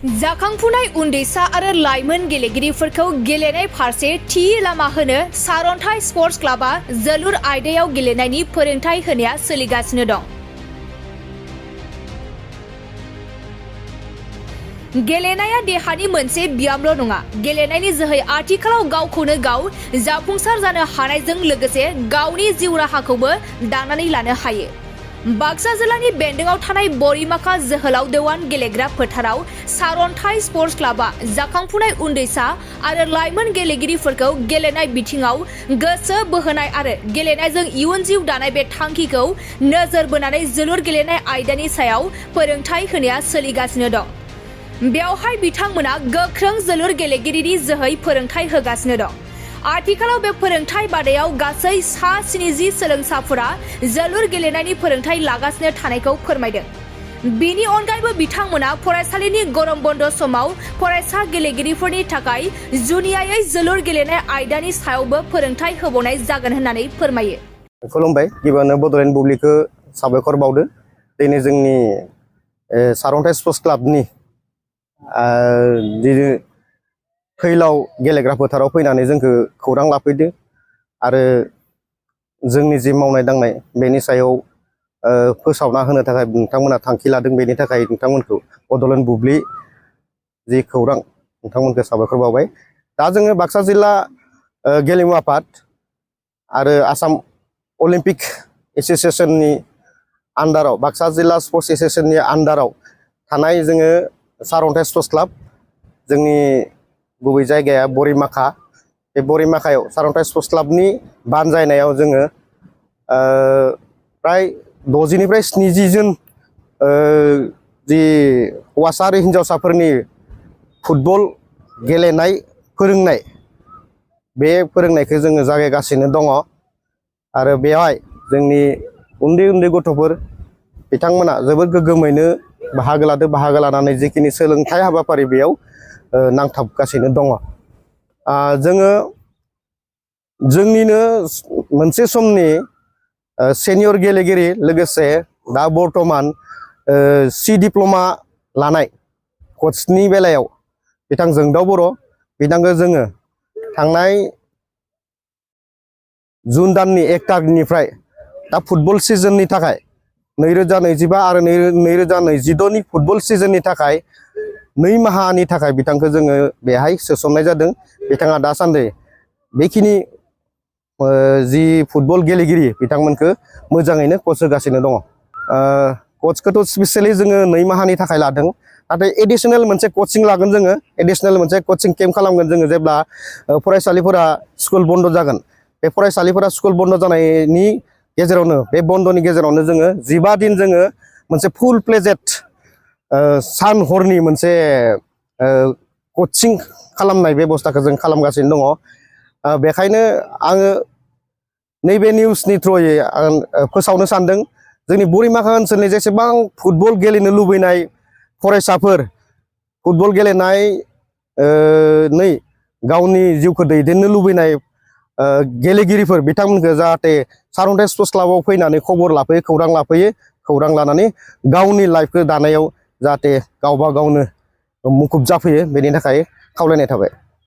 जाखांफुनाय उन्दैसा आरो लाइमोन गेलेगिरिफोरखौ गेलेनाय फारसे थि लामा होनो सारन्थाइ स्पर्ट्स क्लाबा जोलुर आयदायाव गेलेनायनि फोरोंथाय होनाया सोलिगासिनो दं। गेलेनाया देहानि मोनसे ब्यामल' नङा, गेलेनायनि जोहै आथिखालाव गावखौनो गाव जाफुंसार जानो हानायजों लोगोसे गावनि जिउ राहाखौबो दानानै लानो हायो। बाक्सा जिल्लानि बेन्दोंआव थानाय बरिमाखा जोहोलाव देवान गेलेग्रा फोथाराव सारन्थाइ स्पर्ट्स क्लाबा जाखांफुनाय उन्दैसा आरो लाइमोन गेलेगिरिफोरखौ गेलेनाय बिथिङाव गोसो बोहोनाय आरो गेलेनायजों इयुन जिउ दानाय बे थांखिखौ नोजोर बोनानै जोलुर गेलेनाय आयदानि सायाव फोरोंथाय होनाया सोलिगासिनो दं। बेवहाय बिथांमोना गोख्रों जोलुर गेलेगिरिनि जोहै फोरोंथाय होगासिनो दं। आथिखालाव बे फोरोंथाय बादायाव गासै 70 सोलोंसाफोरा जोलुर गेलेनायनि फोरोंथाय लागासिनो थानायखौ फोरमायदों। बेनि अनगायैबो बिथांमोना फरायसालिनि गरम बन्द समाव फरायसा गेलेगिरिफोरनि थाखाय जुनियायै जोलुर गेलेनाय आयदानि सायावबो फोरोंथाय होबावनाय जागोन होननानै फोरमायो। खुलुमबाय, गिबियावनो बड'लेण्ड बुब्लिखौ साबायखर बावदो। दिनै जोंनि सारन्थाइ स्पर्ट्स क्लाबनि फैलाव गेलेग्रा फोथाराव फैनानै जोंखौ खौरां लाफैदो आरो जोंनि जि मावनाय दांनाय बेनि सायाव फोसावना होनो थाखाय नोंथांमोना थांखि लादों। बेनि थाखाय नोंथांमोनखौ बड'लेण्ड बुब्लि जि खौरां नोंथांमोनखौ साबायखर बावबाय। दा जोङो बाक्सा जिल्ला गेलेमु आफाद आरो आसाम अलिम्पिक एस'सियेसननि आन्डाराव, बाक्सा जिल्ला स्पर्ट्स एस'सियेसननि आन्डाराव थानाय जोङो सारन्थाइ स्पर्ट्स क्लाब, जोंनि गुबै जायगाया बरिमाखा। बे बरिमाखायाव सारन्थाइ स्पर्ट्स क्लाबनि बानजायनायाव जोङो प्राय 60 निफ्राय 70 जन जि हौवासा आरो हिन्जावसाफोरनि फुटबल गेलेनाय फोरोंनाय, बे फोरोंनायखौ जोङो जागायगासिनो दङ। आरो बेवहाय जोंनि उन्दै उन्दै गथ'फोर बिथांमोना जोबोद गोग्गोमैनो बाहागो लादों। बाहागो लानानै जिखिनि सोलोंथाइ हाबाफारि बेयाव नांथाबगासिनो दङ। जोङो जोंनिनो मोनसे समनि सेनियर गेलेगिरि, लोगोसे दा बर्थमान सि डिप्ल'मा लानाय कचनि बेलायाव बिथां जोंदाव बर', बिथांखौ जोङो थांनाय जुन दाननि 1 तारिखनिफ्राय दा फुटबल सिजननि थाखाय 2025 आरो 2026 नि फुटबल सिजननि थाखाय 2 माहानि थाखाय बिथांखौ जोङो बेहाय सोसननाय जादों। बिथाङा दासान्दि बेखिनि जि फुटबल गेलेगिरि बिथांमोनखौ मोजाङैनो कच होगासिनो दङ। कचखौथ' स्पेसियेलि जोङो 2 माहानि थाखाय लादों, नाथाय एडिसनेल मोनसे कचिं लागोन जोङो, एडिसनेल मोनसे कचिं केम्प खालामगोन जोङो जेब्ला फरायसालिफोरा स्कुल बन्द जागोन। बे फरायसालिफोरा स्कुल बन्द जानायनि गेजेरावनो, बे बन्दनि गेजेरावनो जोङो 15 दिन जोङो मोनसे फुल प्लेजेड सान हरनि मोनसे कचिं खालामनाय बेबस्थाखौ जों खालामगासिनो दङ। बेखायनो आङो नैबे निउसनि थ्रुयै आं फोसावनो सानदों, जोंनि बरिमाखा ओनसोलनि जेसेबां फुटबल गेलेनो लुबैनाय फरायसाफोर, फुटबल गेलेनाय गावनि जिउखौ दैदेननो लुबैनाय गेलेगिरिफोर, बिथांमोनखौ जाहाथे सारन्थाइ स्पर्ट्स क्लाबाव फैनानै खबर लाफैयो, खौरां लाफैयो। खौरां लानानै गावनि लाइफखौ दानायाव जाहाथे गावबा गावनो मुखुब जाफैयो, बेनि थाखाय खावलायनाय थाबाय।